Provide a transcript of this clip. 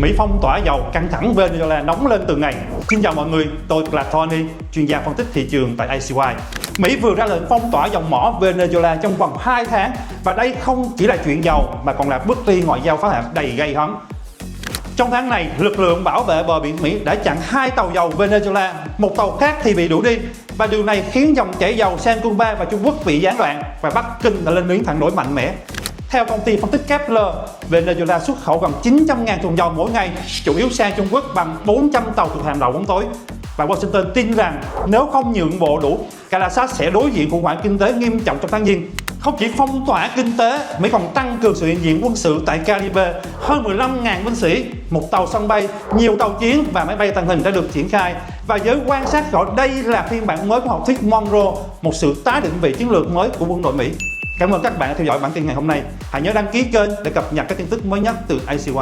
Mỹ phong tỏa dầu, căng thẳng Venezuela nóng lên từng ngày. Xin chào mọi người, tôi là Tony, chuyên gia phân tích thị trường tại ACY. Mỹ vừa ra lệnh phong tỏa dòng mỏ Venezuela trong vòng 2 tháng, và đây không chỉ là chuyện dầu mà còn là bước đi ngoại giao phá hủy đầy gây hấn. Trong tháng này, lực lượng bảo vệ bờ biển Mỹ đã chặn 2 tàu dầu Venezuela, một tàu khác thì bị đuổi đi, và điều này khiến dòng chảy dầu sang Cuba và Trung Quốc bị gián đoạn, và Bắc Kinh đã lên tiếng phản đối mạnh mẽ. Theo công ty phân tích Kepler, Venezuela xuất khẩu gần 900.000 thùng dầu mỗi ngày, chủ yếu sang Trung Quốc bằng 400 tàu thuộc hàng đầu bóng tối. Và Washington tin rằng nếu không nhượng bộ đủ, Caracas sẽ đối diện khủng hoảng kinh tế nghiêm trọng trong tháng Giêng. Không chỉ phong tỏa kinh tế, Mỹ còn tăng cường sự hiện diện quân sự tại Caribe, hơn 15.000 binh sĩ, một tàu sân bay, nhiều tàu chiến và máy bay tàng hình đã được triển khai. Và giới quan sát gọi đây là phiên bản mới của học thuyết Monroe, một sự tái định vị chiến lược mới của quân đội Mỹ. Cảm ơn các bạn đã theo dõi bản tin ngày hôm nay. Hãy nhớ đăng ký kênh để cập nhật các tin tức mới nhất từ ACY.